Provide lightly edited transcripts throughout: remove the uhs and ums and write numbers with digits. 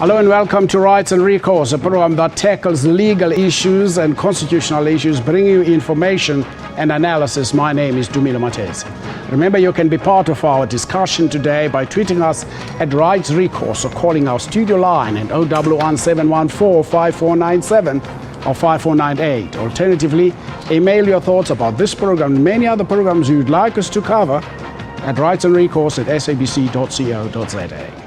Hello and welcome to Rights and Recourse, a program that tackles legal issues and constitutional issues, bringing you information and analysis. My name is Dumile Matezi. Remember, you can be part of our discussion today by tweeting us at Rights Recourse or calling our studio line at 011-714-5497 or 5498. Alternatively, email your thoughts about this program and many other programs you'd like us to cover at rightsandrecourse@sabc.co.za.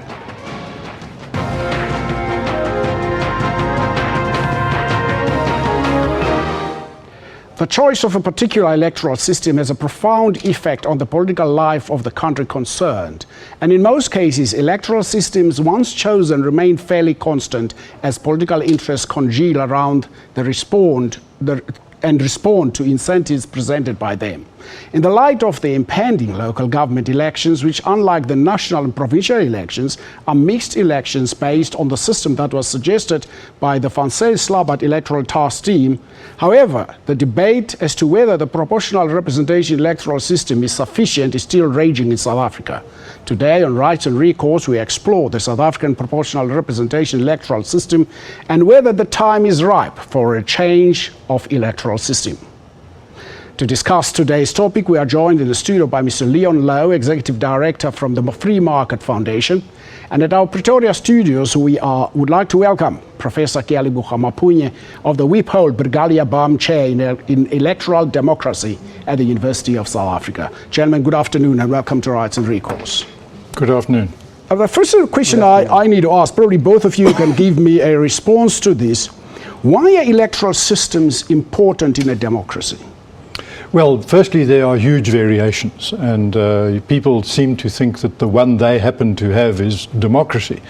The choice of a particular electoral system has a profound effect on the political life of the country concerned. And in most cases, electoral systems once chosen remain fairly constant as political interests congeal around respond to incentives presented by them. In the light of the impending local government elections, which unlike the national and provincial elections, are mixed elections based on the system that was suggested by the Van Zyl-Slabbert electoral task team. However, the debate as to whether the proportional representation electoral system is sufficient is still raging in South Africa. Today on Rights and Recourse, we explore the South African proportional representation electoral system and whether the time is ripe for a change of electoral system. To discuss today's topic, we are joined in the studio by Mr. Leon Lowe, Executive Director from the Free Market Foundation. And at our Pretoria studios, we would like to welcome Professor Kealibuga Mapunye of the Wippold Brigalia Bam Chair in Electoral Democracy at the University of South Africa. Gentlemen, good afternoon and welcome to Rights and Recourse. Good afternoon. The first question I need to ask, probably both of you can give me a response to this. Why are electoral systems important in a democracy? Well, firstly, there are huge variations, and people seem to think that the one they happen to have is democracy.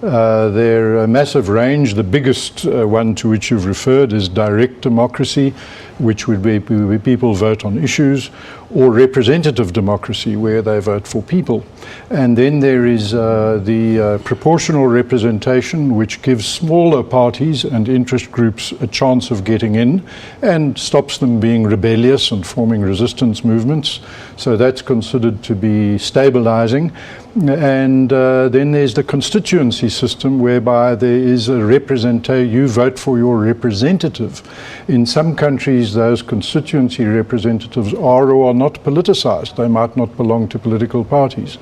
They're a massive range. The biggest one to which you've referred is direct democracy, which would be where people vote on issues, or representative democracy, where they vote for people. And then there is the proportional representation, which gives smaller parties and interest groups a chance of getting in and stops them being rebellious and forming resistance movements. So that's considered to be stabilizing. And then there's the constituency system, whereby there is a you vote for your representative. In some countries, those constituency representatives are or are not politicized. They might not belong to political parties.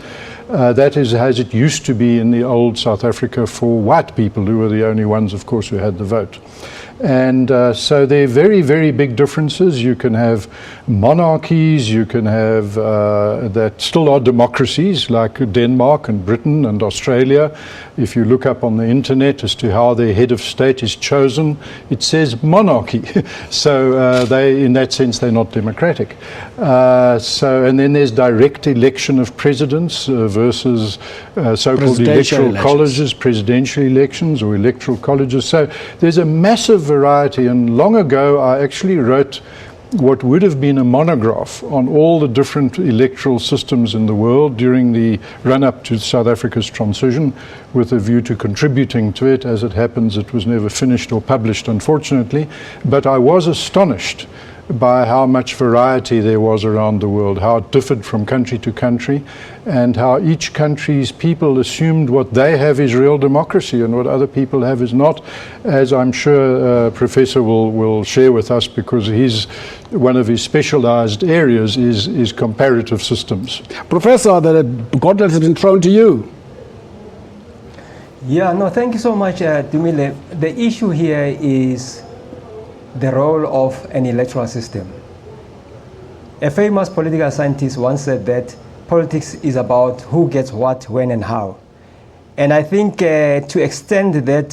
That is as it used to be in the old South Africa for white people, who were the only ones, of course, who had the vote. And so there are very, very big differences. You can have monarchies, you can have that still are democracies, like Denmark and Britain and Australia. If you look up on the internet as to how their head of state is chosen, it says monarchy. So in that sense, they're not democratic. And then there's direct election of presidents versus so-called electoral colleges, presidential elections or electoral colleges. So there's a massive variety, and long ago I actually wrote what would have been a monograph on all the different electoral systems in the world during the run-up to South Africa's transition, with a view to contributing to it. As it happens, it was never finished or published, unfortunately, but I was astonished by how much variety there was around the world, how it differed from country to country, and how each country's people assumed what they have is real democracy and what other people have is not, as I'm sure Professor will share with us, because one of his specialized areas is comparative systems. Professor, the gauntlet has been thrown to you. Yeah, no, thank you so much, Dumile. The issue here is the role of an electoral system. A famous political scientist once said that politics is about who gets what, when, and how. And I think to extend that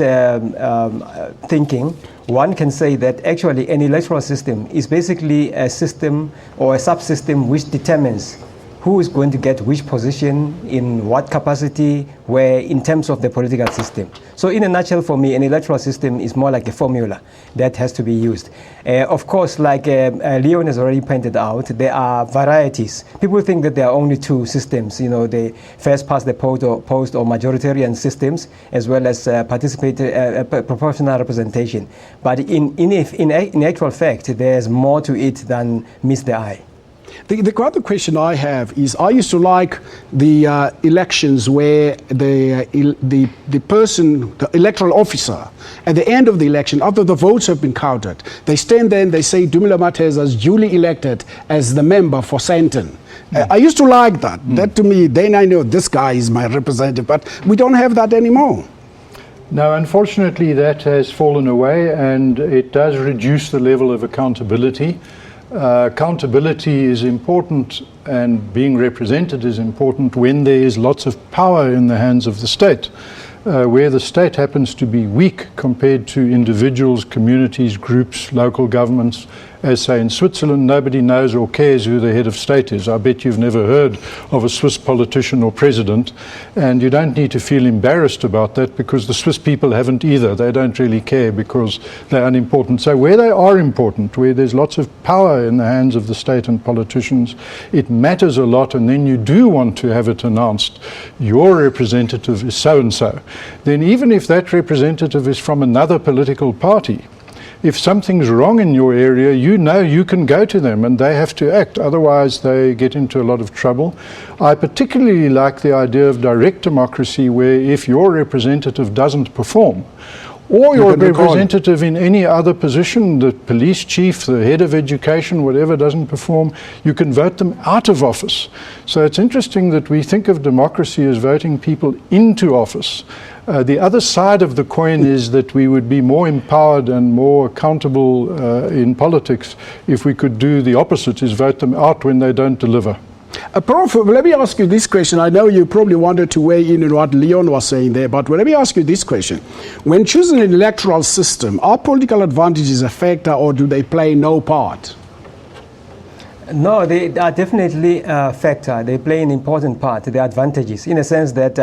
thinking, one can say that actually an electoral system is basically a system or a subsystem which determines who is going to get which position, in what capacity, where, in terms of the political system. So in a nutshell, for me, an electoral system is more like a formula that has to be used. Of course, like Leon has already pointed out, there are varieties. People think that there are only two systems, the first past the post or majoritarian systems, as well as proportional representation. But in actual fact, there's more to it than meets the eye. The other question I have is, I used to like the elections where the person, the electoral officer, at the end of the election, after the votes have been counted, they stand there and they say Dumela Mateza is duly elected as the member for Sandton. I used to like that. That to me, then I know this guy is my representative, but we don't have that anymore. No, unfortunately that has fallen away, and it does reduce the level of accountability. Accountability is important, and being represented is important when there is lots of power in the hands of the state. Where the state happens to be weak compared to individuals, communities, groups, local governments, as say in Switzerland, nobody knows or cares who the head of state is. I bet you've never heard of a Swiss politician or president, and you don't need to feel embarrassed about that, because the Swiss people haven't either. They don't really care because they're unimportant. So where they are important, where there's lots of power in the hands of the state and politicians, it matters a lot, and then you do want to have it announced, your representative is so-and-so. Then even if that representative is from another political party, if something's wrong in your area, you know you can go to them and they have to act, otherwise they get into a lot of trouble. I particularly like the idea of direct democracy, where if your representative doesn't perform, or your representative in any other position, the police chief, the head of education, whatever, doesn't perform, you can vote them out of office. So it's interesting that we think of democracy as voting people into office. The other side of the coin is that we would be more empowered and more accountable in politics if we could do the opposite, is vote them out when they don't deliver. Prof, let me ask you this question. I know you probably wanted to weigh in on what Leon was saying there, but let me ask you this question. When choosing an electoral system, are political advantages a factor, or do they play no part? No, they are definitely a factor. They play an important part, the advantages, in a sense that,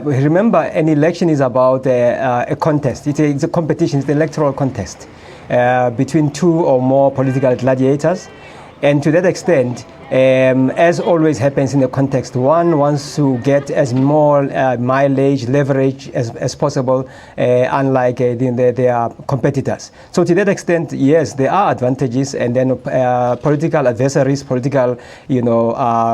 remember, an election is about a contest. It's a competition, it's an electoral contest between two or more political gladiators. And to that extent, as always happens in the context, one wants to get as more mileage, leverage as possible, unlike their competitors. So to that extent, yes, there are advantages, and then political adversaries, political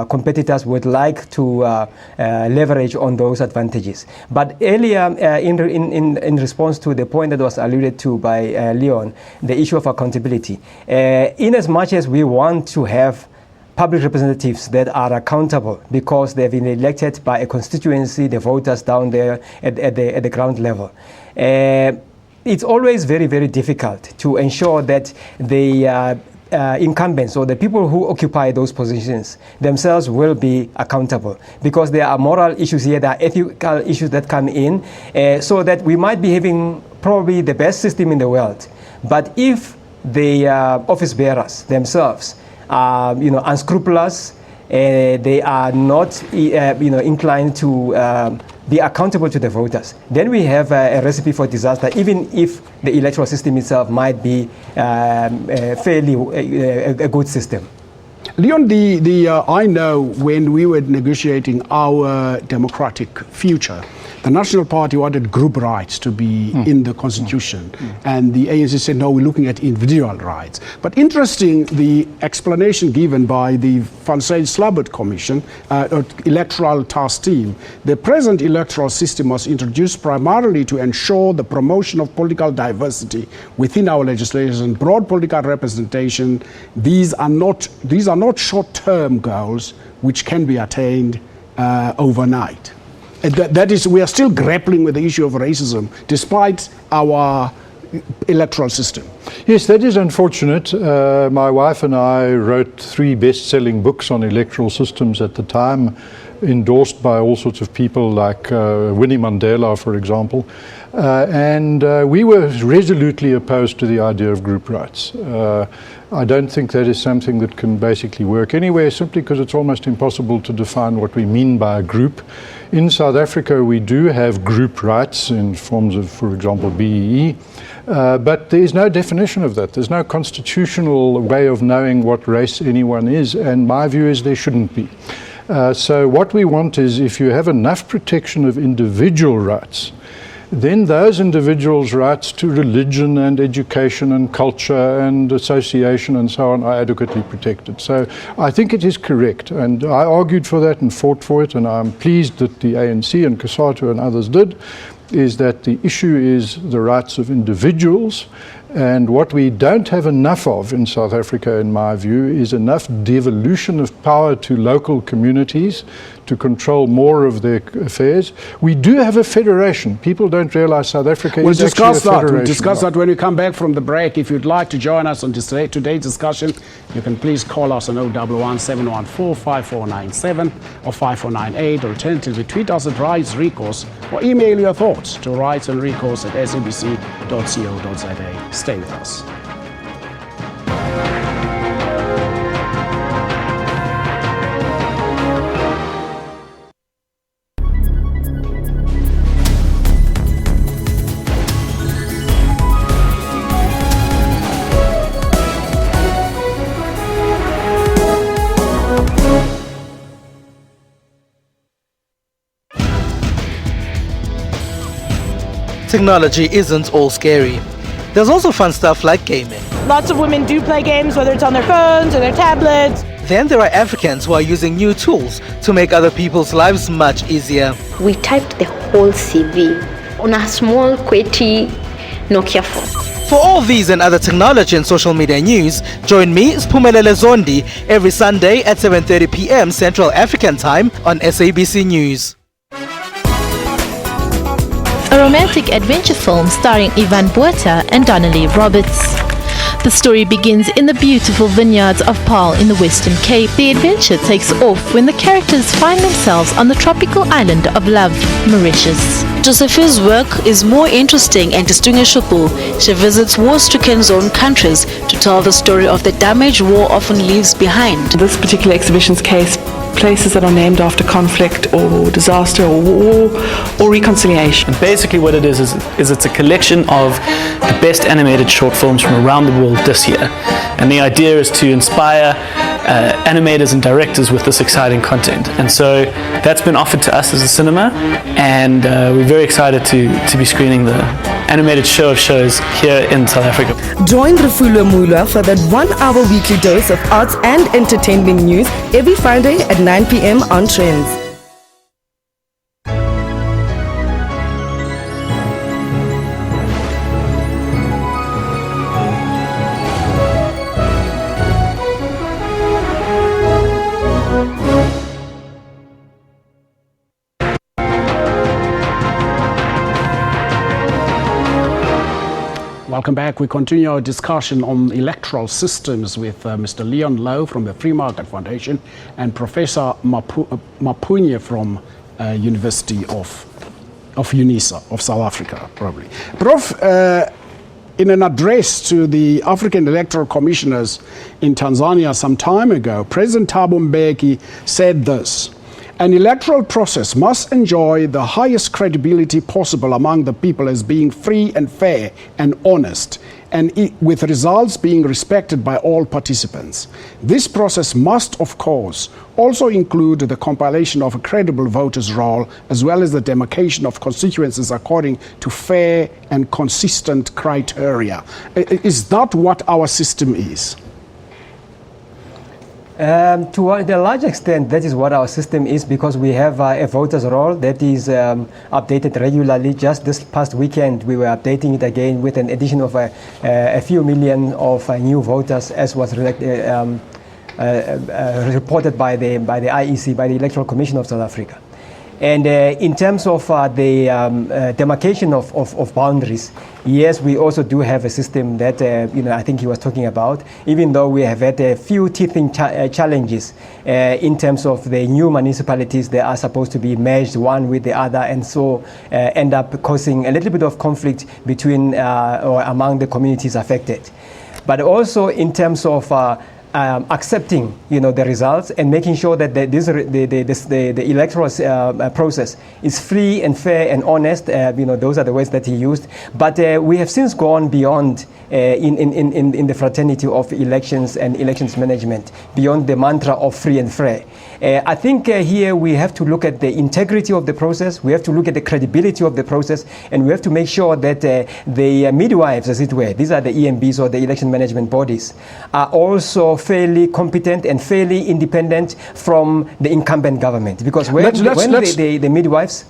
competitors would like to leverage on those advantages. But earlier, in response to the point that was alluded to by Leon, the issue of accountability, in as much as we want to have public representatives that are accountable because they've been elected by a constituency, the voters down there at the ground level. It's always very, very difficult to ensure that the incumbents or the people who occupy those positions themselves will be accountable, because there are moral issues here, there are ethical issues that come in, so that we might be having probably the best system in the world. But if the office bearers themselves are unscrupulous, they are not inclined to be accountable to the voters, then we have a recipe for disaster, even if the electoral system itself might be fairly a good system. Leon, I know when we were negotiating our democratic future, the National Party wanted group rights to be in the constitution, and the ANC said, no, we're looking at individual rights. But interesting, the explanation given by the Van Zyl-Slabbert Commission, electoral task team, the present electoral system was introduced primarily to ensure the promotion of political diversity within our legislation, broad political representation. These are not short-term goals which can be attained overnight. That is, we are still grappling with the issue of racism despite our electoral system. Yes, that is unfortunate. My wife and I wrote 3 best-selling books on electoral systems at the time, endorsed by all sorts of people like Winnie Mandela, for example. And we were resolutely opposed to the idea of group rights. I don't think that is something that can basically work anywhere, simply because it's almost impossible to define what we mean by a group. In South Africa, we do have group rights in forms of, for example, BEE, but there is no definition of that. There's no constitutional way of knowing what race anyone is, and my view is there shouldn't be. So what we want is, if you have enough protection of individual rights, then those individuals' rights to religion and education and culture and association and so on are adequately protected. So I think it is correct, and I argued for that and fought for it, and I'm pleased that the ANC and COSATU and others did, is that the issue is the rights of individuals. And what we don't have enough of in South Africa, in my view, is enough devolution of power to local communities to control more of their affairs. We do have a federation. People don't realize South Africa is actually a federation. We'll discuss that when we come back from the break. If you'd like to join us on today's discussion, you can please call us on 011 714 5497 or 5498, or alternatively tweet us at Recourse or email your thoughts to rightsandrecourse@sabc.co.za. Stay with us. Technology isn't all scary. There's also fun stuff like gaming. Lots of women do play games, whether it's on their phones or their tablets. Then there are Africans who are using new tools to make other people's lives much easier. We typed the whole CV on a small, QWERTY Nokia phone. For all these and other technology and social media news, join me, Spumelele Zondi, every Sunday at 7:30 p.m. Central African Time on SABC News. A romantic adventure film starring Ivan Buerta and Donnelly Roberts. The story begins in the beautiful vineyards of Paarl in the Western Cape. The adventure takes off when the characters find themselves on the tropical island of Love, Mauritius. Josephine's work is more interesting and distinguishable. She visits war-stricken zone countries to tell the story of the damage war often leaves behind. This particular exhibition's case, places that are named after conflict or disaster or war or reconciliation. And basically what it is it's a collection of the best animated short films from around the world this year. And the idea is to inspire animators and directors with this exciting content. And so that's been offered to us as a cinema, and we're very excited to be screening the animated show of shows here in South Africa. Join Refulwe Mulwa for that 1 hour weekly dose of arts and entertainment news every Friday at 9 p.m. on Trends. Welcome back. We continue our discussion on electoral systems with Mr. Leon Lowe from the Free Market Foundation and Professor Mapunye from University of UNISA of South Africa, probably. Prof, in an address to the African Electoral Commissioners in Tanzania some time ago, President Thabo Mbeki said this: an electoral process must enjoy the highest credibility possible among the people as being free and fair and honest, and with results being respected by all participants. This process must, of course, also include the compilation of a credible voter's roll, as well as the demarcation of constituencies according to fair and consistent criteria. Is that what our system is? To a large extent, that is what our system is, because we have a voter's roll that is updated regularly. Just this past weekend, we were updating it again with an addition of a few million of new voters, as was reported by the IEC, by the Electoral Commission of South Africa. And in terms of the demarcation of boundaries, yes, we also do have a system that I think he was talking about, even though we have had a few teething challenges in terms of the new municipalities that are supposed to be merged one with the other, and so end up causing a little bit of conflict between or among the communities affected. But also in terms of accepting, the results and making sure that the electoral process is free and fair and honest. Those are the words that he used. But we have since gone beyond in the fraternity of elections and elections management, beyond the mantra of free and fair. I think here we have to look at the integrity of the process, we have to look at the credibility of the process, and we have to make sure that the midwives, as it were, these are the EMBs or the election management bodies, are also fairly competent and fairly independent from the incumbent government. Because the midwives...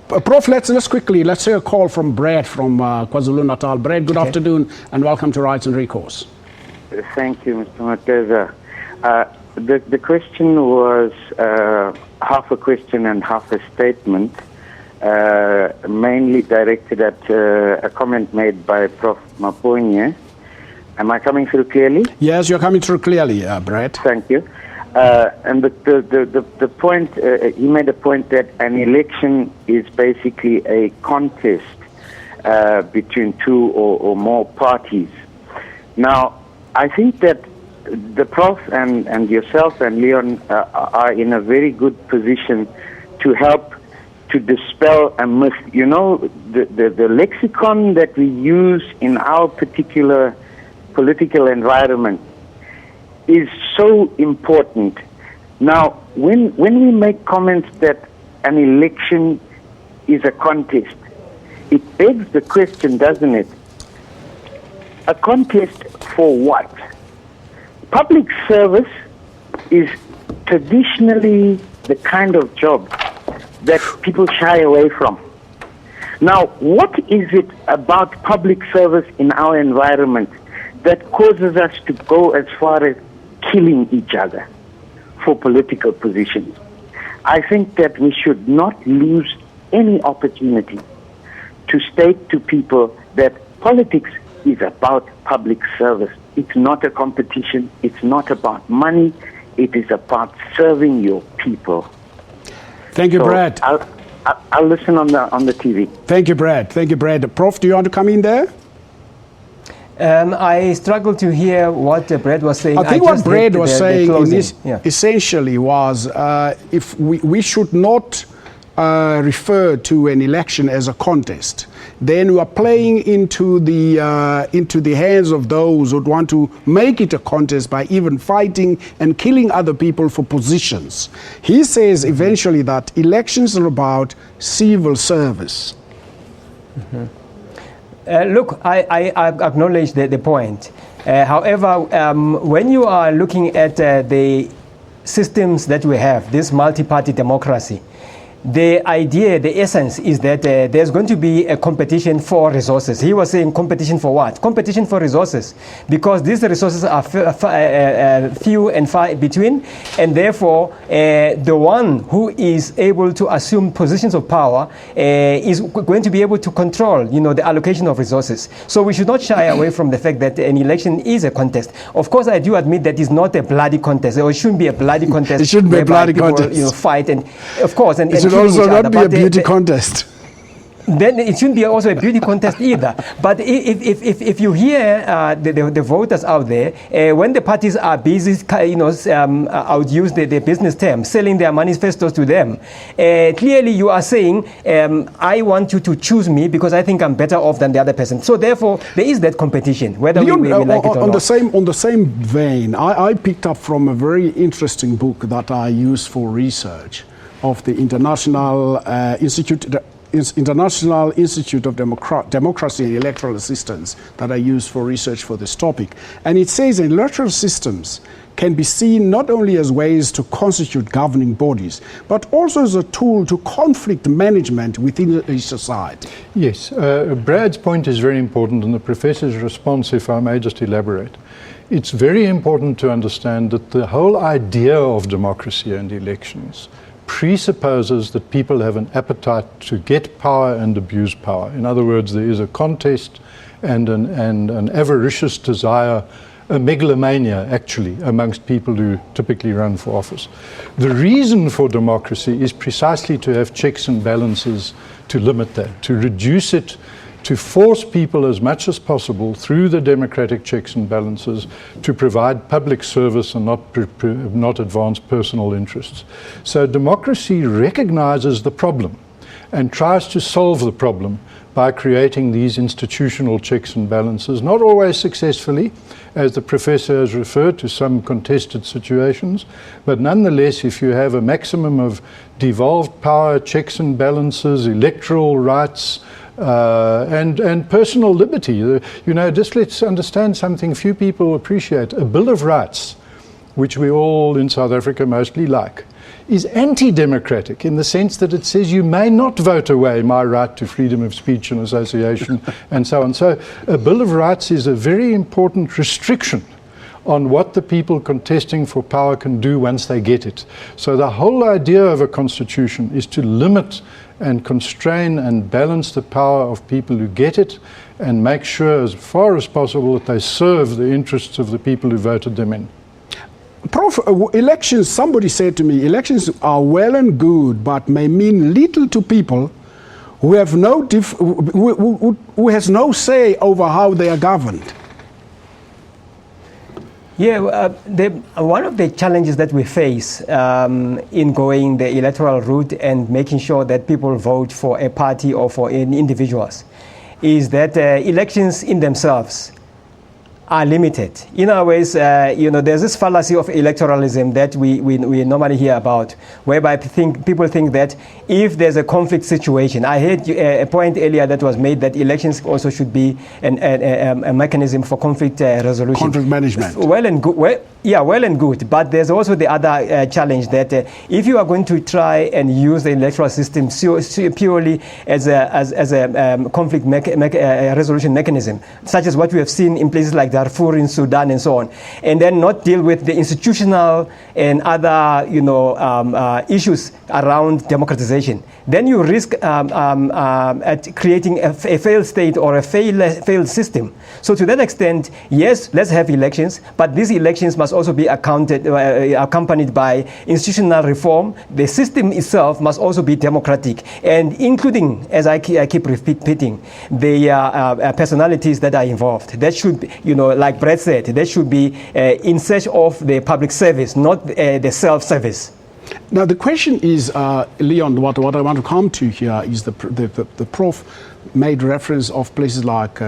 Prof, let's quickly, let's say a call from Brad from KwaZulu-Natal. Brad, good afternoon and welcome to Rights and Recourse. Thank you, Mr. Mateza. The question was half a question and half a statement, mainly directed at a comment made by Prof. Maponye. Am I coming through clearly? Yes, you're coming through clearly, Brad. Thank you. And the point, he made a point that an election is basically a contest between two or more parties. Now, I think that the Prof and yourself and Leon are in a very good position to help to dispel a myth. The lexicon that we use in our particular political environment is so important. Now, when we make comments that an election is a contest, it begs the question, doesn't it? A contest for what? Public service is traditionally the kind of job that people shy away from. Now, what is it about public service in our environment that causes us to go as far as killing each other for political positions? I think that we should not lose any opportunity to state to people that politics is about public service. It's not a competition. It's not about money. It is about serving your people. Thank you, Brad. I'll listen on the TV. Thank you, Brad. Thank you, Brad. Prof, do you want to come in there? I struggled to hear what Brad was saying. I think what Brad was saying essentially was if we should not refer to an election as a contest, then we are playing into the hands of those who want to make it a contest by even fighting and killing other people for positions. He says eventually that elections are about civil service. Look, I acknowledge the point. However, when you are looking at the systems that we have, this multi-party democracy, the idea, the essence is that there's going to be a competition for resources. He was saying competition for what? Competition for resources, because these resources are few and far between, and therefore the one who is able to assume positions of power is going to be able to control, the allocation of resources. So we should not shy away from the fact that an election is a contest. Of course, I do admit that it's not a bloody contest, or it shouldn't be a bloody contest. It shouldn't be a bloody contest. Fight and, of course, and it should also not be a beauty contest. Then it shouldn't be also a beauty contest either. But if you hear the voters out there, when the parties are busy, I would use the business term, selling their manifestos to them, clearly you are saying, I want you to choose me because I think I'm better off than the other person. So therefore, there is that competition, whether we like it or not. On the same vein, I picked up from a very interesting book that I use for research of the International Institute of Democracy and Electoral Assistance that I use for research for this topic. And it says electoral systems can be seen not only as ways to constitute governing bodies, but also as a tool to conflict management within a society. Yes, Brad's point is very important, and the professor's response, if I may just elaborate. It's very important to understand that the whole idea of democracy and elections presupposes that people have an appetite to get power and abuse power. In other words, there is a contest and an avaricious desire, a megalomania actually, amongst people who typically run for office. The reason for democracy is precisely to have checks and balances to limit that, to reduce it to force people as much as possible through the democratic checks and balances to provide public service and not advance personal interests. So democracy recognizes the problem and tries to solve the problem by creating these institutional checks and balances, not always successfully, as the professor has referred to some contested situations, but nonetheless, if you have a maximum of devolved power, checks and balances, electoral rights, and personal liberty. Just let's understand something few people appreciate. A Bill of Rights, which we all in South Africa mostly like, is anti-democratic in the sense that it says you may not vote away my right to freedom of speech and association and so on. So a Bill of Rights is a very important restriction on what the people contesting for power can do once they get it. So the whole idea of a constitution is to limit and constrain and balance the power of people who get it and make sure as far as possible that they serve the interests of the people who voted them in. Prof, elections, somebody said to me, elections are well and good, but may mean little to people who have who has no say over how they are governed. Yeah, one of the challenges that we face in going the electoral route and making sure that people vote for a party or for individuals is that elections in themselves are limited. In other ways, there's this fallacy of electoralism that we normally hear about, whereby people think that if there's a conflict situation, I heard a point earlier that was made that elections also should be a mechanism for conflict resolution. Conflict management. Well and good. Well and good, but there's also the other challenge that if you are going to try and use the electoral system purely as a conflict resolution mechanism, such as what we have seen in places like Darfur in Sudan and so on, and then not deal with the institutional and other issues around democratization, then you risk at creating a failed state or a failed system. So to that extent, yes, let's have elections, but these elections must also be accompanied by institutional reform. The system itself must also be democratic, and including, as I keep repeating, the personalities that are involved. That should be, like Brett said, that should be in search of the public service, not the self-service. Now the question is, Leon, what I want to come to here is the Prof made reference of places like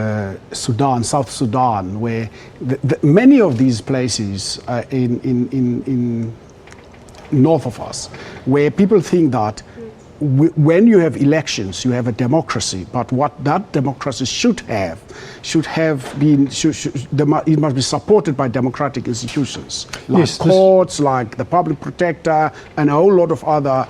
Sudan, South Sudan, where many of these places in north of us, where people think that when you have elections, you have a democracy, but what that democracy should have been, it must be supported by democratic institutions, like courts, like the public protector, and a whole lot of other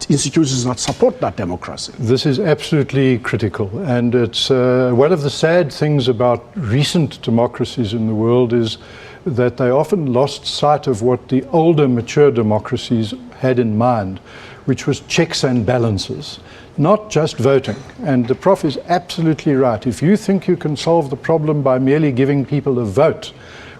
institutions that support that democracy. This is absolutely critical, and it's one of the sad things about recent democracies in the world is that they often lost sight of what the older, mature democracies had in mind, which was checks and balances, not just voting. And the Prof is absolutely right. If you think you can solve the problem by merely giving people a vote,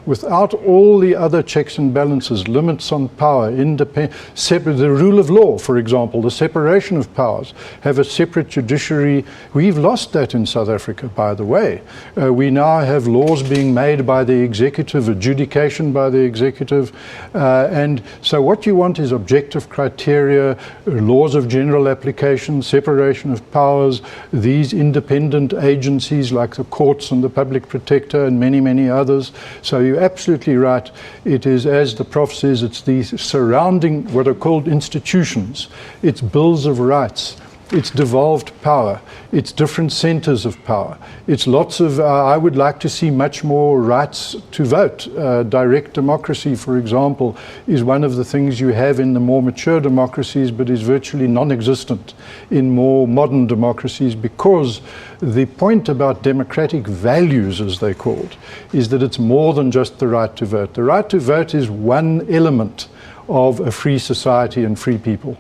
without all the other checks and balances, limits on power, the rule of law, for example, the separation of powers, have a separate judiciary. We've lost that in South Africa, by the way. We now have laws being made by the executive, adjudication by the executive, and so what you want is objective criteria, laws of general application, separation of powers, these independent agencies like the courts and the public protector and many, many others. So you're absolutely right. It is, as the Prof says, it's these surrounding what are called institutions. It's bills of rights. It's devolved power. It's different centers of power. It's lots of, I would like to see much more rights to vote. Direct democracy, for example, is one of the things you have in the more mature democracies, but is virtually non-existent in more modern democracies, because the point about democratic values, as they're called, is that it's more than just the right to vote. The right to vote is one element of a free society and free people.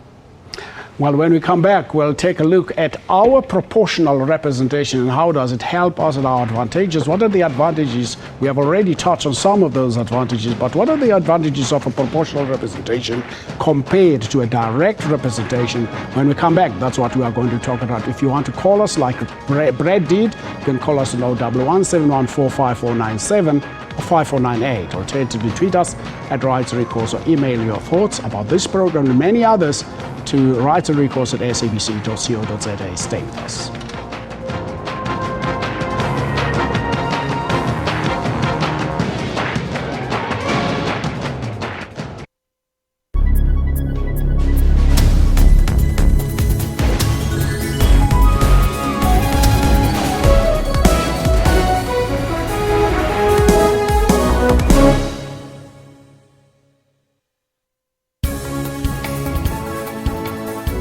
Well, when we come back, we'll take a look at our proportional representation and how does it help us and our advantages. What are the advantages? We have already touched on some of those advantages, but what are the advantages of a proportional representation compared to a direct representation? When we come back, that's what we are going to talk about. If you want to call us like Brad did, you can call us on 011 714 5497 or 5498. Alternatively, tweet us at Rights Recourse or email your thoughts about this program and many others to rightsandrecourse@sabc.co.za. Stay with us.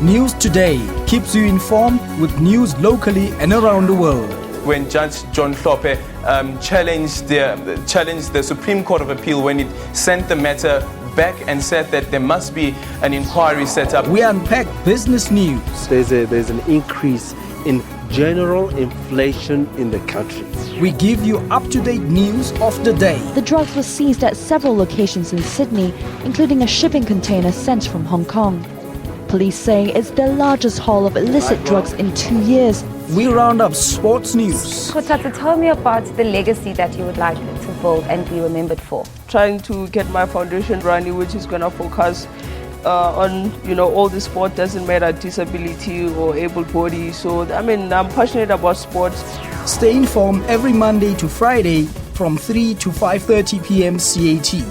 News Today keeps you informed with news locally and around the world. When Judge John Hlophe challenged the Supreme Court of Appeal when it sent the matter back and said that there must be an inquiry set up. We unpack business news. There's an increase in general inflation in the country. We give you up-to-date news of the day. The drugs were seized at several locations in Sydney, including a shipping container sent from Hong Kong. Police say it's the largest haul of illicit drugs in 2 years. We round up sports news. Kotata, tell me about the legacy that you would like to build and be remembered for. Trying to get my foundation running, which is going to focus on, all the sport, doesn't matter disability or able body. So, I'm passionate about sports. Stay informed every Monday to Friday from 3 to 5:30 p.m. CAT.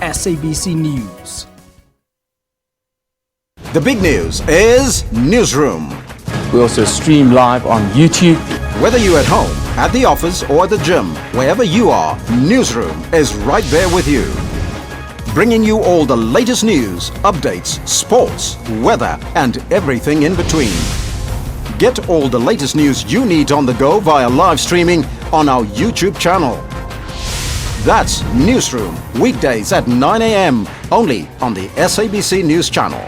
SABC News. The big news is Newsroom. We also stream live on YouTube. Whether you're at home, at the office or at the gym, wherever you are, Newsroom is right there with you. Bringing you all the latest news, updates, sports, weather and everything in between. Get all the latest news you need on the go via live streaming on our YouTube channel. That's Newsroom, weekdays at 9 a.m. only on the SABC News channel.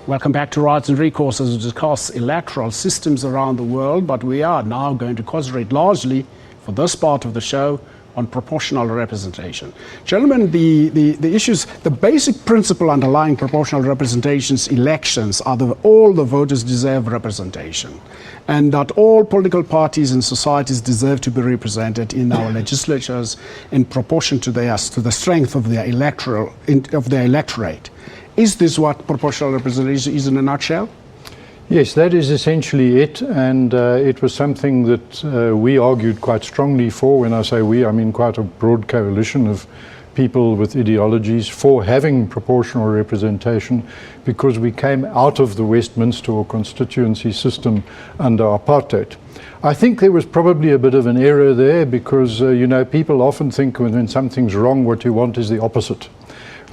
Welcome back to Rights and Recourse as we discuss electoral systems around the world, but we are now going to concentrate largely for this part of the show on proportional representation. Gentlemen, the issues, the basic principle underlying proportional representations elections are that all the voters deserve representation and that all political parties and societies deserve to be represented in our legislatures in proportion to the strength of their electorate. Is this what proportional representation is in a nutshell? Yes, that is essentially it, and it was something that we argued quite strongly for. When I say we, I mean quite a broad coalition of people with ideologies for having proportional representation, because we came out of the Westminster or constituency system under apartheid. I think there was probably a bit of an error there because, people often think when something's wrong, what you want is the opposite.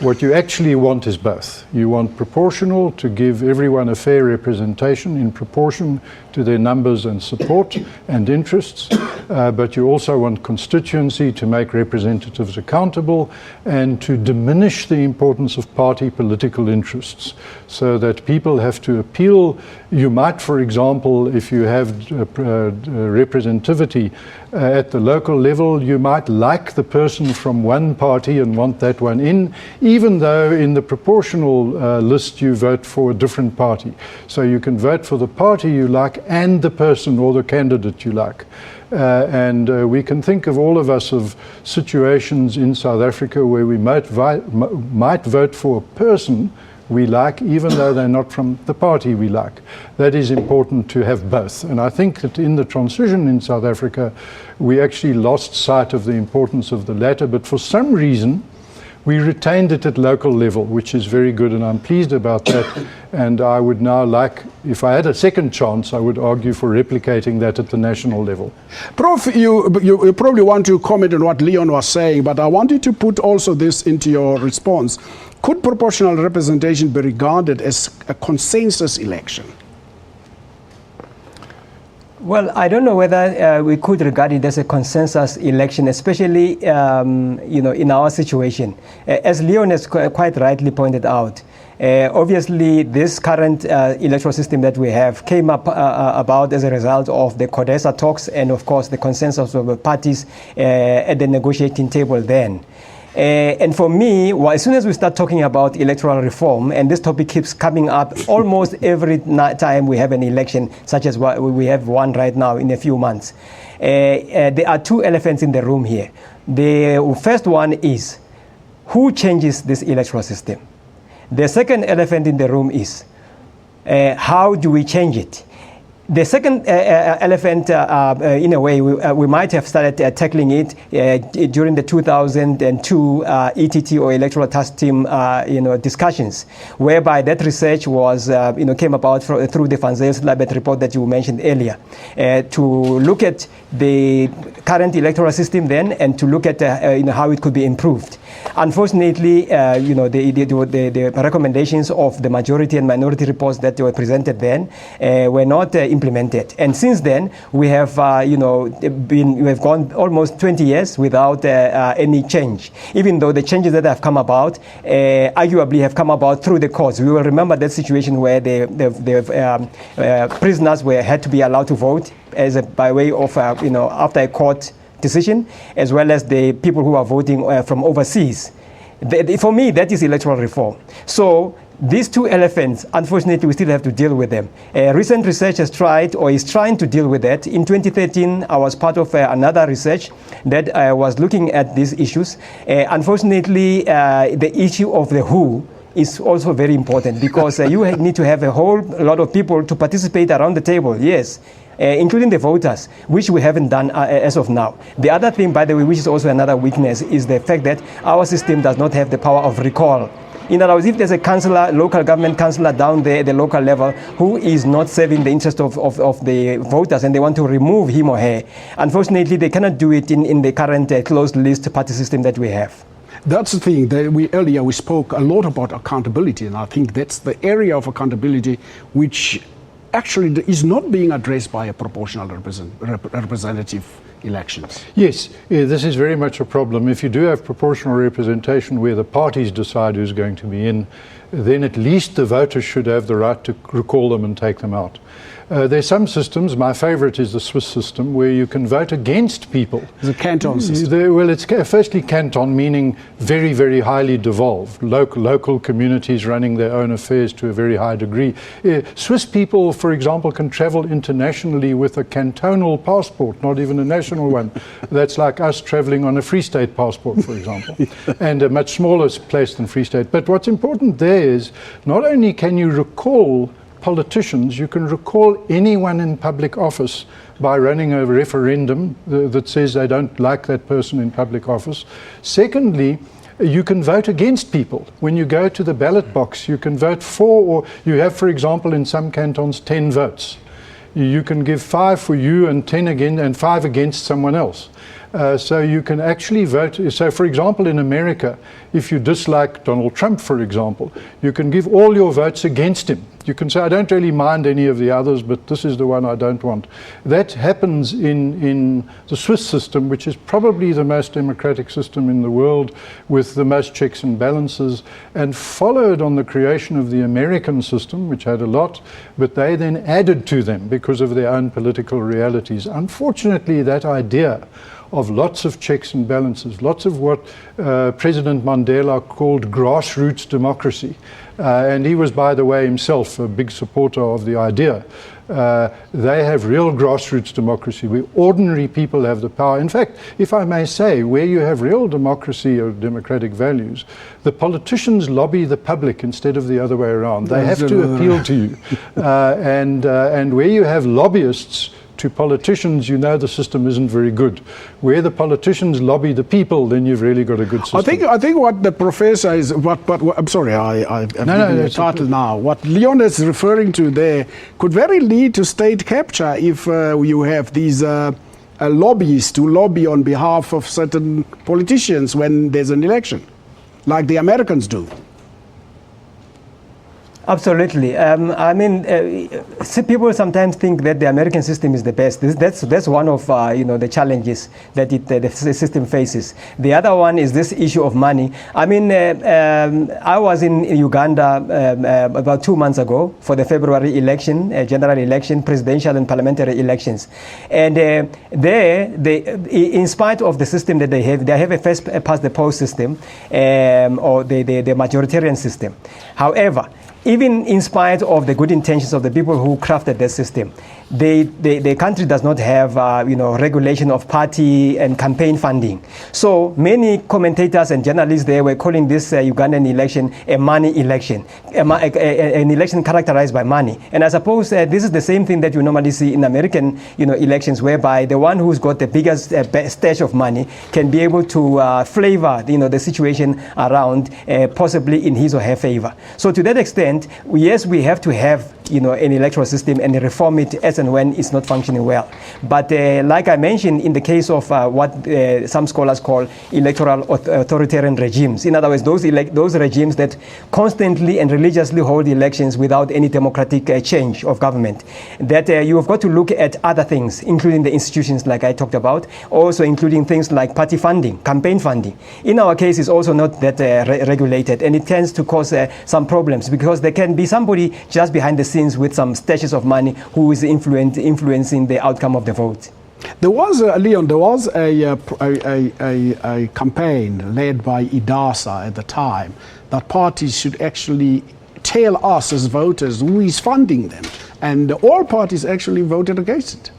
What you actually want is both. You want proportional to give everyone a fair representation in proportion to their numbers and support and interests, but you also want constituency to make representatives accountable and to diminish the importance of party political interests so that people have to appeal. You might, for example, if you have representativity at the local level, you might like the person from one party and want that one in, even though in the proportional list you vote for a different party. So you can vote for the party you like and the person or the candidate you like. And we can think of all of us of situations in South Africa where we might vote for a person we like, even though they're not from the party we like. That is important to have both. And I think that in the transition in South Africa, we actually lost sight of the importance of the latter, but for some reason, We retained it at local level, which is very good, and I'm pleased about that. And I would now like, if I had a second chance, I would argue for replicating that at the national level. Prof, you probably want to comment on what Leon was saying, but I wanted to put also this into your response. Could proportional representation be regarded as a consensus election? Well, I don't know whether we could regard it as a consensus election, especially in our situation. As Leon has quite rightly pointed out, obviously this current electoral system that we have came up about as a result of the CODESA talks and, of course, the consensus of the parties at the negotiating table then. And for me, as soon as we start talking about electoral reform, and this topic keeps coming up almost every time we have an election, such as what we have one right now in a few months, there are two elephants in the room here. The first one is, who changes this electoral system? The second elephant in the room is, how do we change it? The second elephant, in a way, we might have started tackling it during the 2002 ETT or Electoral Task Team, discussions, whereby that research was, came about through the Van Zyl-Slabbert report that you mentioned earlier, to look at the current electoral system then and to look at how it could be improved. Unfortunately, the recommendations of the majority and minority reports that were presented then were not implemented. And since then, we have gone almost 20 years without any change. Even though the changes that have come about, arguably have come about through the courts. We will remember that situation where the prisoners had to be allowed to vote by way of after a court decision, as well as the people who are voting from overseas. For me, that is electoral reform. So these two elephants, unfortunately, we still have to deal with them. Recent research has tried or is trying to deal with that. In 2013, I was part of another research that was looking at these issues. Unfortunately, the issue of the who is also very important, because you need to have a whole lot of people to participate around the table, yes, including the voters, which we haven't done as of now. The other thing, by the way, which is also another weakness, is the fact that our system does not have the power of recall. In other words, if there's a councillor, local government councillor down there at the local level who is not serving the interest of the voters and they want to remove him or her, unfortunately, they cannot do it in the current closed list party system that we have. That's the thing. Earlier we spoke a lot about accountability, and I think that's the area of accountability which actually is not being addressed by a proportional representative elections. Yes, this is very much a problem. If you do have proportional representation where the parties decide who's going to be in, then at least the voters should have the right to recall them and take them out. There's some systems, my favorite is the Swiss system, where you can vote against people. The canton system. Well, it's firstly canton, meaning very, very highly devolved. Local communities running their own affairs to a very high degree. Swiss people, for example, can travel internationally with a cantonal passport, not even a national one. That's like us traveling on a Free State passport, for example, and a much smaller place than Free State. But what's important there is not only can you recall politicians, you can recall anyone in public office by running a referendum that says they don't like that person in public office. Secondly, you can vote against people. When you go to the ballot box, you can vote for, or you have, for example, in some cantons, 10 votes. You can give 5 for you and 10 again and 5 against someone else. So you can actually vote. So, for example, in America, if you dislike Donald Trump, for example, you can give all your votes against him. You can say, I don't really mind any of the others, but this is the one I don't want. That happens in the Swiss system, which is probably the most democratic system in the world, with the most checks and balances, and followed on the creation of the American system, which had a lot, but they then added to them because of their own political realities. Unfortunately, that idea of lots of checks and balances, lots of what President Mandela called grassroots democracy. And he was, by the way, himself a big supporter of the idea. They have real grassroots democracy where ordinary people have the power. In fact, if I may say, where you have real democracy or democratic values, the politicians lobby the public instead of the other way around. They have to appeal to you. And where you have lobbyists to politicians, you know the system isn't very good. Where the politicians lobby the people, then you've really got a good system. I think what the professor is, I'm sorry, I'm giving the title now. What Leon is referring to there could very lead to state capture if you have these lobbyists to lobby on behalf of certain politicians when there's an election, like the Americans do. Absolutely. I mean, people sometimes think that the American system is the best. That's one of the challenges that the system faces. The other one is this issue of money. I mean, I was in Uganda about 2 months ago for the February election, general election, presidential and parliamentary elections, and there, in spite of the system that they have a first past the post system, or the majoritarian system. However, even in spite of the good intentions of the people who crafted the system, the country does not have regulation of party and campaign funding. So many commentators and journalists there were calling this Ugandan election a money election, an election characterized by money. And I suppose this is the same thing that you normally see in American elections, whereby the one who's got the biggest stash of money can be able to flavor the situation around, possibly in his or her favor. So to that extent, yes, we have to have an electoral system and reform it as and when it's not functioning well. But like I mentioned, in the case of what some scholars call electoral authoritarian regimes, in other words, those regimes that constantly and religiously hold elections without any democratic change of government, that you have got to look at other things, including the institutions like I talked about, also including things like party funding, campaign funding. In our case, it's also not that regulated, and it tends to cause some problems, because there can be somebody just behind the scenes with some stashes of money who is influencing the outcome of the vote. There was, Leon, there was a campaign led by IDASA at the time that parties should actually tell us as voters who is funding them. And all parties actually voted against it.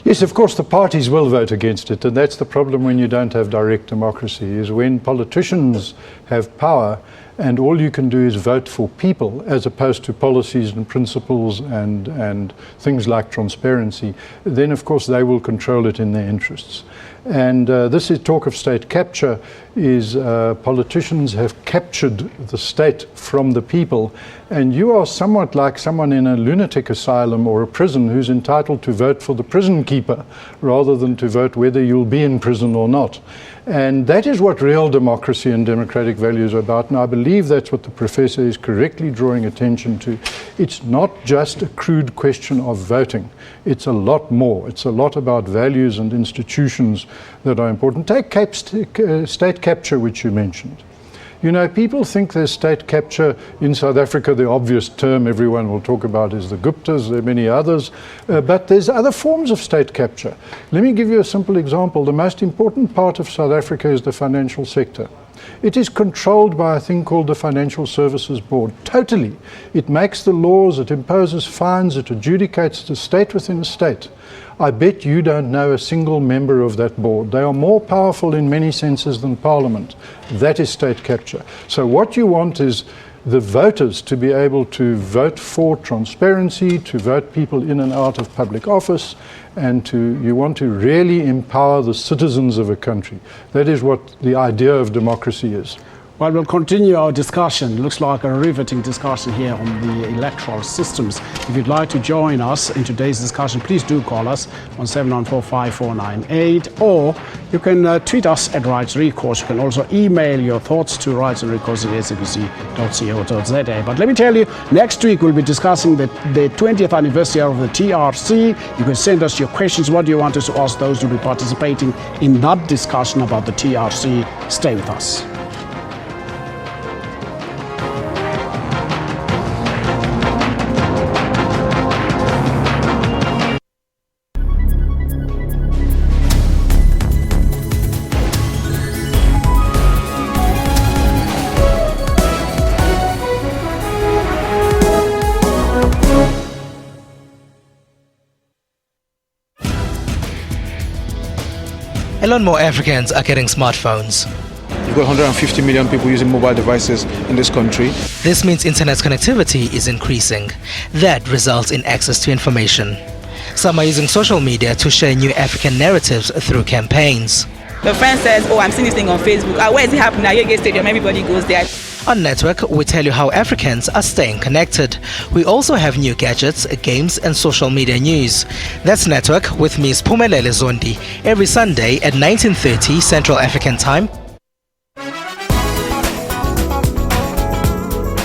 Yes, of course, the parties will vote against it, and that's the problem when you don't have direct democracy, is when politicians have power and all you can do is vote for people as opposed to policies and principles and things like transparency, then of course they will control it in their interests. And this is talk of state capture, is politicians have captured the state from the people, and you are somewhat like someone in a lunatic asylum or a prison who's entitled to vote for the prison keeper rather than to vote whether you'll be in prison or not. And that is what real democracy and democratic values are about, and I believe that's what the professor is correctly drawing attention to. It's not just a crude question of voting. It's a lot more. It's a lot about values and institutions that are important. Take state capture, which you mentioned. You know, people think there's state capture in South Africa. The obvious term everyone will talk about is the Guptas. There are many others. But there's other forms of state capture. Let me give you a simple example. The most important part of South Africa is the financial sector. It is controlled by a thing called the Financial Services Board, totally. It makes the laws, it imposes fines, it adjudicates the state within a state. I bet you don't know a single member of that board. They are more powerful in many senses than Parliament. That is state capture. So what you want is the voters to be able to vote for transparency, to vote people in and out of public office, and you want to really empower the citizens of a country. That is what the idea of democracy is. Well, we'll continue our discussion. Looks like a riveting discussion here on the electoral systems. If you'd like to join us in today's discussion, please do call us on 7945498, or you can tweet us at Rights Recourse. You can also email your thoughts to rightsandrecourse@sabc.co.za. But let me tell you, next week we'll be discussing the 20th anniversary of the TRC. You can send us your questions. What do you want us to ask those who will be participating in that discussion about the TRC? Stay with us. A lot more Africans are getting smartphones. You've got 150 million people using mobile devices in this country. This means internet connectivity is increasing. That results in access to information. Some are using social media to share new African narratives through campaigns. The friend says, oh, I'm seeing this thing on Facebook. Where is it happening? Agege Stadium, everybody goes there. On Network, we tell you how Africans are staying connected. We also have new gadgets, games and social media news. That's Network with me, Spumelele Zondi, every Sunday at 19:30 Central African Time.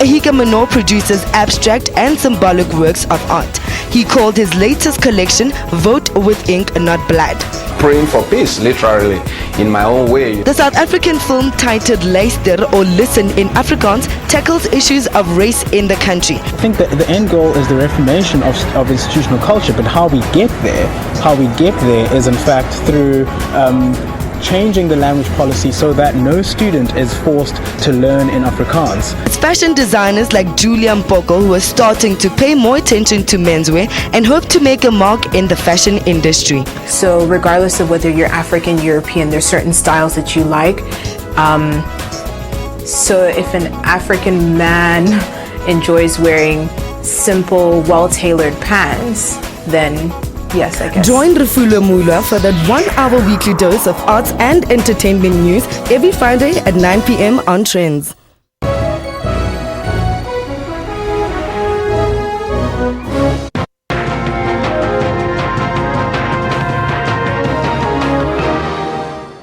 Ahika Mano produces abstract and symbolic works of art. He called his latest collection Vote with Ink, Not Blood. Praying for peace, literally, in my own way. The South African film titled Luister or Listen in Afrikaans tackles issues of race in the country. I think that the end goal is the reformation of institutional culture, but how we get there is in fact through changing the language policy so that no student is forced to learn in Afrikaans. It's fashion designers like Julia Mpoko who are starting to pay more attention to menswear and hope to make a mark in the fashion industry. So regardless of whether you're African, European, there's certain styles that you like. So if an African man enjoys wearing simple, well-tailored pants, then yes, I guess. Join Refulo Mulwa for that 1 hour weekly dose of arts and entertainment news every Friday at 9 p.m. on Trends.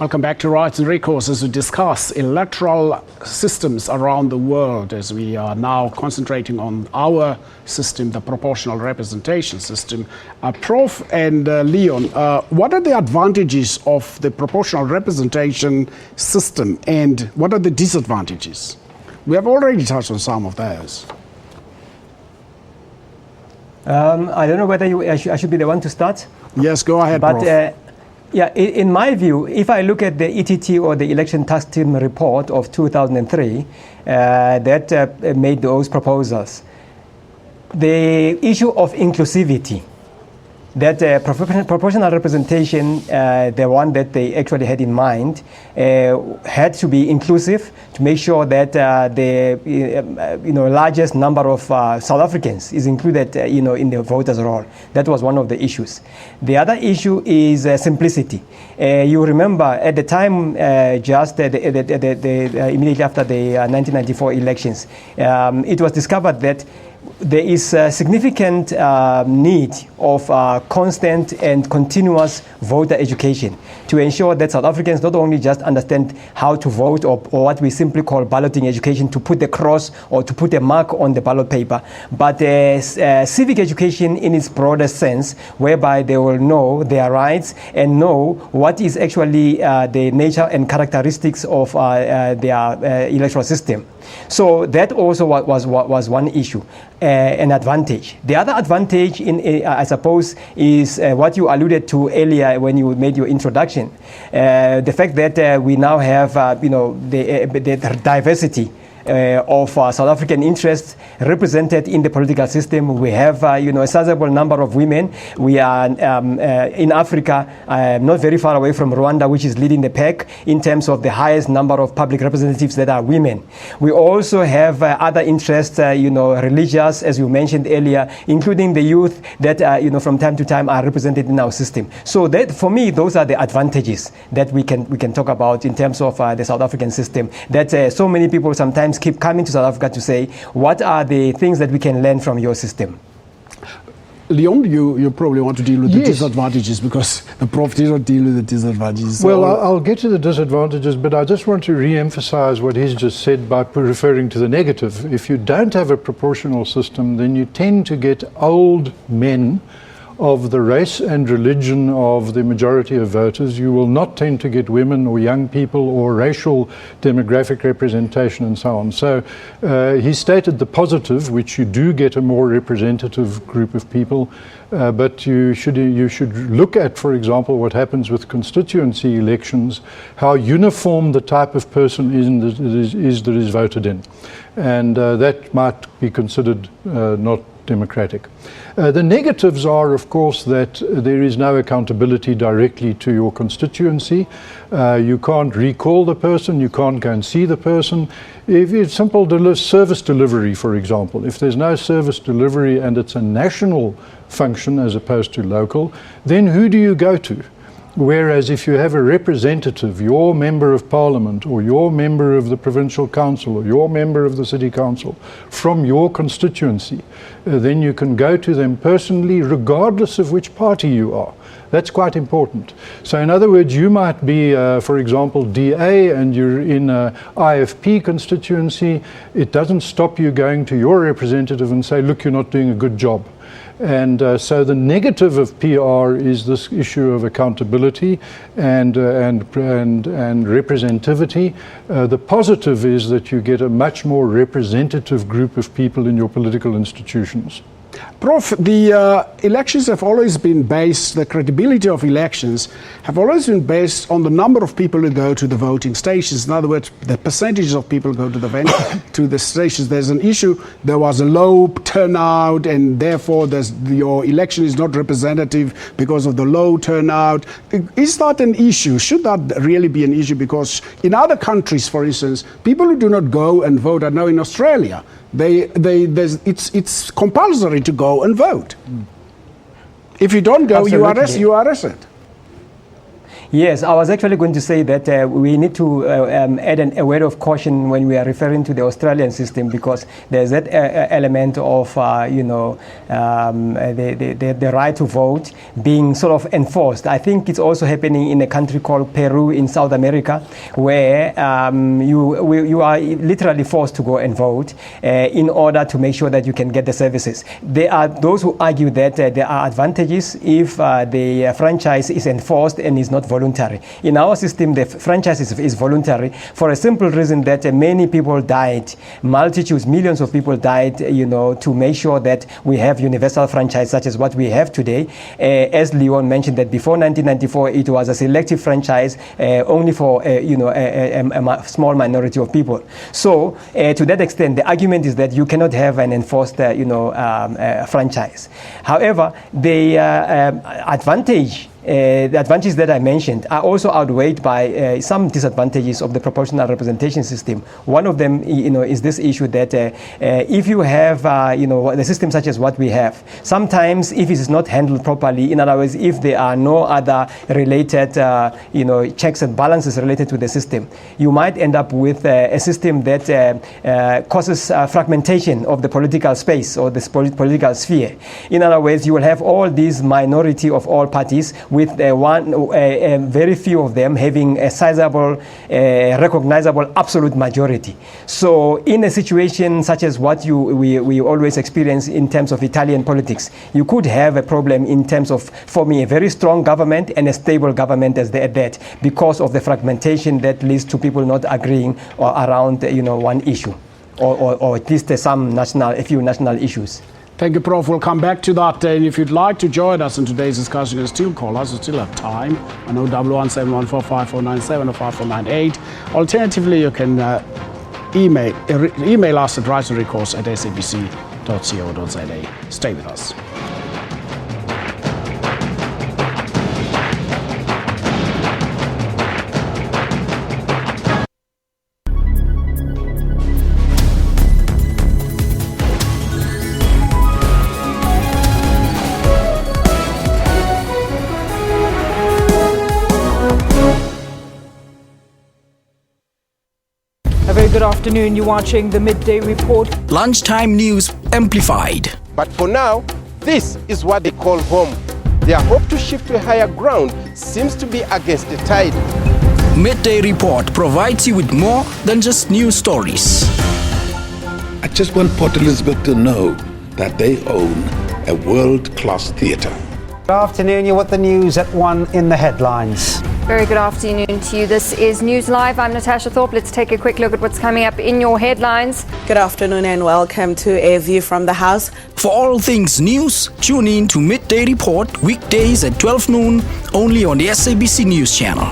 Welcome back to Rights and Recourse as we discuss electoral systems around the world, as we are now concentrating on our system, the proportional representation system. Prof and Leon, what are the advantages of the proportional representation system and what are the disadvantages? We have already touched on some of those. I don't know whether I should be the one to start. Yes, go ahead, Prof. Yeah, in my view, if I look at the ETT or the Election Task Team report of 2003 that made those proposals, the issue of inclusivity, that proportional representation, the one that they actually had in mind, had to be inclusive to make sure that the largest number of South Africans is included in the voters' roll. That was one of the issues. The other issue is simplicity. You remember at the time, immediately after the 1994 elections, it was discovered that there is a significant need of constant and continuous voter education to ensure that South Africans not only just understand how to vote or what we simply call balloting education, to put the cross or to put a mark on the ballot paper, but civic education in its broader sense, whereby they will know their rights and know what is actually the nature and characteristics of their electoral system. So that also was one issue, an advantage. The other advantage, I suppose, is what you alluded to earlier when you made your introduction. The fact that we now have, the diversity of South African interests represented in the political system. We have, a sizable number of women. We are in Africa, not very far away from Rwanda, which is leading the pack in terms of the highest number of public representatives that are women. We also have other interests, religious, as you mentioned earlier, including the youth that, from time to time are represented in our system. So that, for me, those are the advantages that we can talk about in terms of the South African system. That so many people sometimes keep coming to South Africa to say, what are the things that we can learn from your system? Leon, you probably want to deal with the disadvantages because the Prof did not deal with the disadvantages. Well, I'll get to the disadvantages, but I just want to re-emphasize what he's just said by referring to the negative. If you don't have a proportional system, then you tend to get old men of the race and religion of the majority of voters. You will not tend to get women or young people or racial demographic representation and so on. So he stated the positive, which you do get a more representative group of people, but you should look at, for example, what happens with constituency elections, how uniform the type of person is that is voted in. And that might be considered not democratic. The negatives are, of course, that there is no accountability directly to your constituency. You can't recall the person, you can't go and see the person. If it's simple service delivery, for example, if there's no service delivery and it's a national function as opposed to local, then who do you go to? Whereas if you have a representative, your member of parliament or your member of the provincial council or your member of the city council from your constituency, then you can go to them personally regardless of which party you are. That's quite important. So in other words, you might be, for example, DA and you're in a IFP constituency. It doesn't stop you going to your representative and say, look, you're not doing a good job. And so the negative of PR is this issue of accountability and representativity. The positive is that you get a much more representative group of people in your political institutions. Prof, the elections have always been based, the credibility of elections have always been based on the number of people who go to the voting stations. In other words, the percentages of people who go to the stations. There's an issue, there was a low turnout and therefore your election is not representative because of the low turnout. Is that an issue? Should that really be an issue? Because in other countries, for instance, people who do not go and vote, I know in Australia, it's compulsory to go and vote. If you don't go, you are arrested. Yes, I was actually going to say that we need to add a word of caution when we are referring to the Australian system, because there's that element of, the right to vote being sort of enforced. I think it's also happening in a country called Peru in South America, where you are literally forced to go and vote in order to make sure that you can get the services. There are those who argue that there are advantages if the franchise is enforced and is not voluntary. In our system, the franchise is voluntary for a simple reason that many people died, multitudes, millions of people died, to make sure that we have universal franchise such as what we have today. As Leon mentioned, that before 1994, it was a selective franchise only for a small minority of people. So to that extent, the argument is that you cannot have an enforced franchise. However, the advantages that I mentioned are also outweighed by some disadvantages of the proportional representation system. One of them, is this issue that if you have, the system such as what we have, sometimes if it is not handled properly, in other words, if there are no other related, checks and balances related to the system, you might end up with a system that causes fragmentation of the political space or the political sphere. In other words, you will have all these minority of all parties with very few of them having a sizable, recognizable absolute majority. So in a situation such as what we always experience in terms of Italian politics, you could have a problem in terms of forming a very strong government and a stable government at that, because of the fragmentation that leads to people not agreeing around one issue or at least a few national issues. Thank you, Prof. We'll come back to that. And if you'd like to join us in today's discussion, you can still call us. We still have time. I know 117145497 or 5498. Alternatively, you can email us at recourse@sabc.co.za. Stay with us. Good afternoon, you're watching the Midday Report. Lunchtime news amplified. But for now, this is what they call home. Their hope to shift to a higher ground seems to be against the tide. Midday Report provides you with more than just news stories. I just want Port Elizabeth to know that they own a world-class theatre. Good afternoon, you're with the news at 1 in the headlines. Very good afternoon to you. This is News Live. I'm Natasha Thorpe. Let's take a quick look at what's coming up in your headlines. Good afternoon and welcome to A View from the House. For all things news, tune in to Midday Report weekdays at 12 noon only on the SABC News Channel.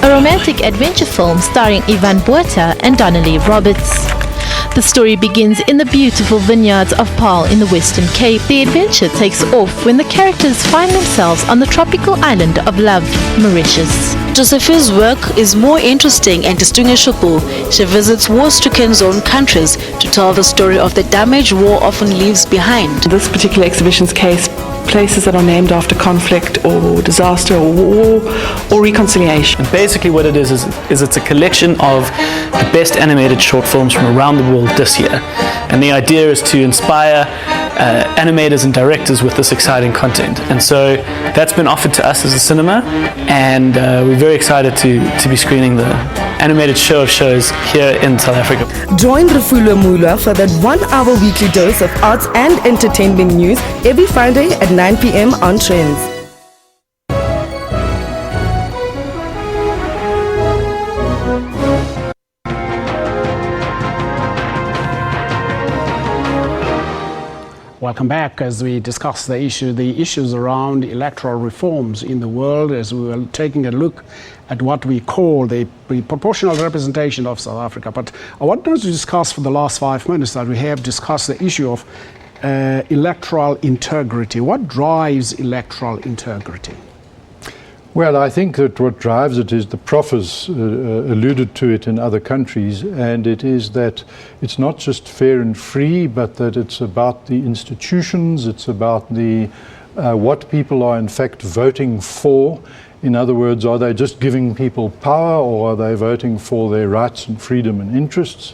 a romantic adventure film starring Ivan Buerta and Donnelly Roberts. The story begins in the beautiful vineyards of Paarl in the Western Cape. The adventure takes off when the characters find themselves on the tropical island of Love, Mauritius. Josephine's work is more interesting and distinguishable. She visits war-stricken zone countries to tell the story of the damage war often leaves behind. This particular exhibition's case, places that are named after conflict or disaster or war or reconciliation. And basically what it is it's a collection of the best animated short films from around the world this year. And the idea is to inspire animators and directors with this exciting content. And so that's been offered to us as a cinema, and we're very excited to be screening the animated show of shows here in South Africa. Join Refulwa Mulwa for that 1 hour weekly dose of arts and entertainment news every Friday at 9 p.m. on Trends. Welcome back as we discuss the issues around electoral reforms in the world, as we were taking a look at what we call the proportional representation of South Africa. But I want us to discuss for the last 5 minutes that we have discussed the issue of electoral integrity. What drives electoral integrity? Well, I think that what drives it is the Prof has alluded to it in other countries, and it is that it's not just fair and free, but that it's about the institutions, it's about the what people are in fact voting for. In other words, are they just giving people power, or are they voting for their rights and freedom and interests?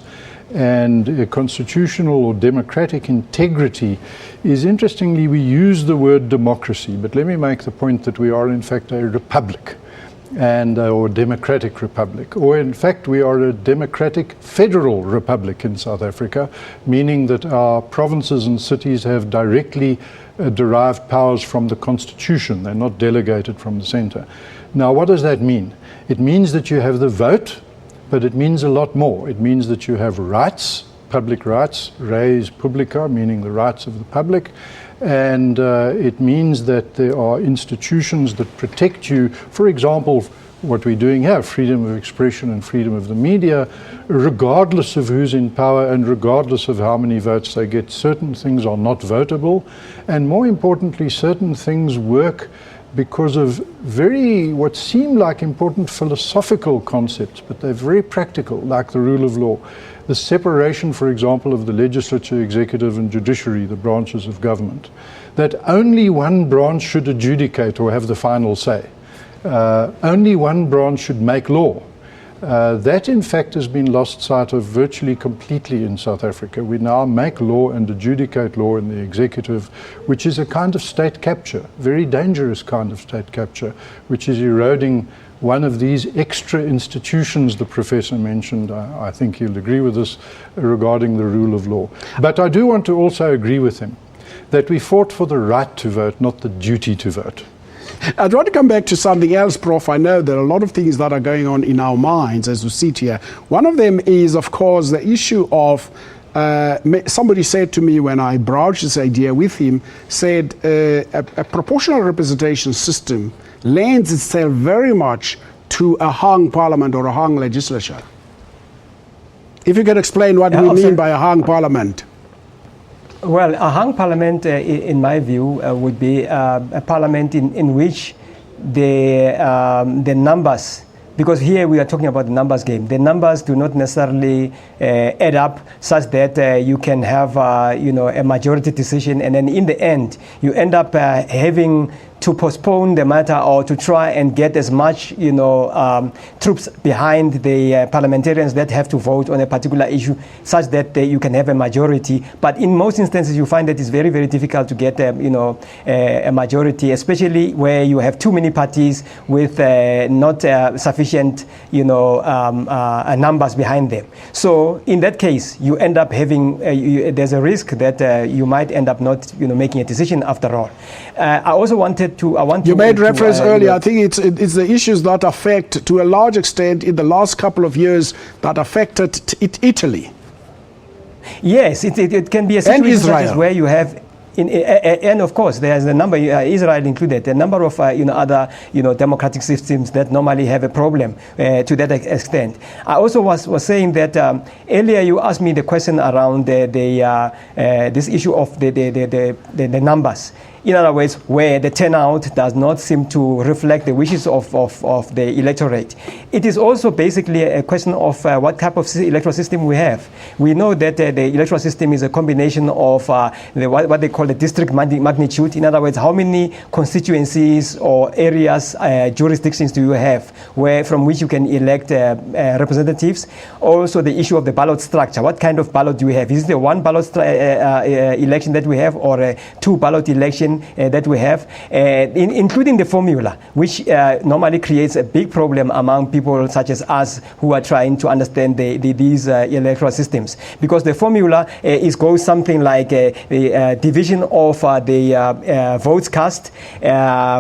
And constitutional or democratic integrity is, interestingly, we use the word democracy, but let me make the point that we are in fact a republic, and or democratic republic, or in fact we are a democratic federal republic in South Africa, meaning that our provinces and cities have directly derived powers from the constitution. They're not delegated from the center. Now, what does that mean? It means that you have the vote, but it means a lot more. It means that you have rights, public rights, res publica, meaning the rights of the public, and it means that there are institutions that protect you. For example, what we're doing here, freedom of expression and freedom of the media, regardless of who's in power and regardless of how many votes they get. Certain things are not votable, and more importantly, certain things work because of what seem like important philosophical concepts, but they're very practical, like the rule of law. The separation, for example, of the legislature, executive and judiciary, the branches of government, that only one branch should adjudicate or have the final say. Only one branch should make law. That, in fact, has been lost sight of virtually completely in South Africa. We now make law and adjudicate law in the executive, which is a kind of state capture, very dangerous kind of state capture, which is eroding one of these extra institutions the professor mentioned. I think he'll agree with us regarding the rule of law. But I do want to also agree with him that we fought for the right to vote, not the duty to vote. I'd want to come back to something else, Prof. I know there are a lot of things that are going on in our minds as we sit here. One of them is, of course, the issue of, somebody said to me when I broached this idea with him, said a proportional representation system lends itself very much to a hung parliament or a hung legislature. If you could explain what we mean by a hung parliament. Well, a hung parliament, in my view, would be a parliament in which the numbers, because here we are talking about the numbers game, the numbers do not necessarily add up such that you can have a majority decision, and then in the end you end up having to postpone the matter or to try and get as much troops behind the parliamentarians that have to vote on a particular issue such that you can have a majority. But in most instances you find that it's very, very difficult to get a majority, especially where you have too many parties with not sufficient numbers behind them. So in that case you end up having there's a risk that you might end up not making a decision after all. I also wanted to you made reference earlier. I think it's the issues that affect, to a large extent, in the last couple of years, that affected Italy. Yes, it can be a situation where you have and of course, there's a number, Israel included, a number of other democratic systems that normally have a problem to that extent. I also was saying that earlier you asked me the question around this issue of the numbers. In other words, where the turnout does not seem to reflect the wishes of the electorate. It is also basically a question of what type of electoral system we have. We know that the electoral system is a combination of what they call the district magnitude. In other words, how many constituencies or areas, jurisdictions do you have from which you can elect representatives? Also the issue of the ballot structure. What kind of ballot do we have? Is it a one ballot election that we have, or a two ballot election that we have, including the formula, which normally creates a big problem among people such as us who are trying to understand these electoral systems. Because the formula goes something like the division of the votes cast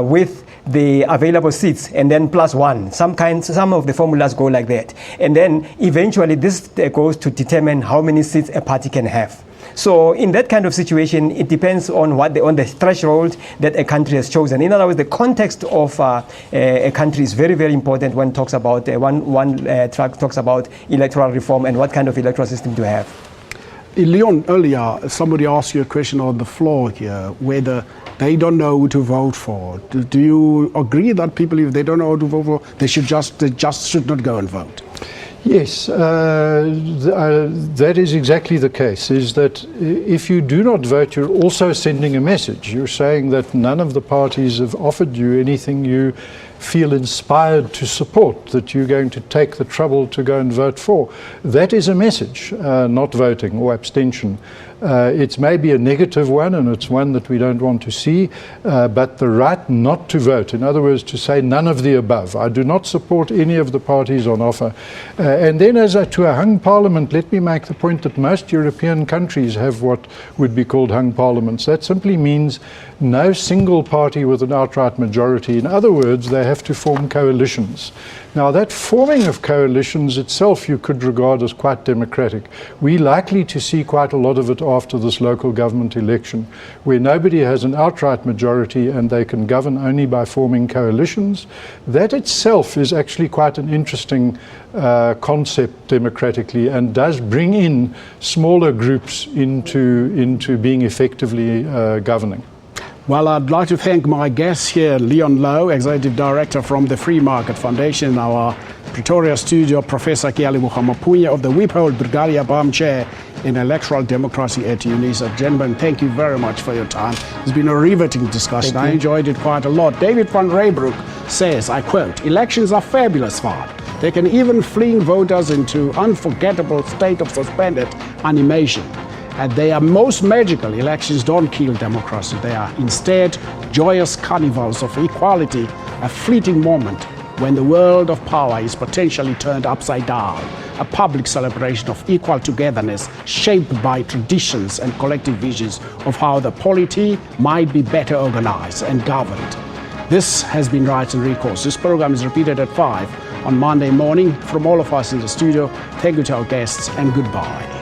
with the available seats, and then plus one. Some of the formulas go like that. And then eventually this goes to determine how many seats a party can have. So in that kind of situation, it depends on on the threshold that a country has chosen. In other words, the context of a country is very, very important when talks about one track talks about electoral reform and what kind of electoral system to have. Leon, earlier somebody asked you a question on the floor here, whether they don't know who to vote for. Do you agree that people, if they don't know who to vote for, they just should not go and vote? Yes, that is exactly the case, is that if you do not vote, you're also sending a message. You're saying that none of the parties have offered you anything you feel inspired to support, that you're going to take the trouble to go and vote for. That is a message, not voting or abstention. It's maybe a negative one, and it's one that we don't want to see, but the right not to vote, in other words, to say none of the above. I do not support any of the parties on offer. And then to a hung parliament, let me make the point that most European countries have what would be called hung parliaments. That simply means no single party with an outright majority. In other words, they have to form coalitions. Now, that forming of coalitions itself you could regard as quite democratic. We're likely to see quite a lot of it after this local government election, where nobody has an outright majority and they can govern only by forming coalitions. That itself is actually quite an interesting concept democratically, and does bring in smaller groups into being effectively governing. Well, I'd like to thank my guests here, Leon Lowe, Executive Director from the Free Market Foundation, in our Pretoria studio, Professor Kialibucha Mapunya of the Wiphold Brigadier Bam Chair in Electoral Democracy at UNISA. Gentlemen, thank you very much for your time. It's been a riveting discussion. I enjoyed it quite a lot. David van Reybrouck says, I quote, "Elections are fabulous fun. They can even fling voters into unforgettable state of suspended animation. And they are most magical. Elections don't kill democracy. They are instead joyous carnivals of equality, a fleeting moment when the world of power is potentially turned upside down, a public celebration of equal togetherness shaped by traditions and collective visions of how the polity might be better organized and governed." This has been Rights and Recourse. This program is repeated at 5 on Monday morning. From all of us in the studio, thank you to our guests and goodbye.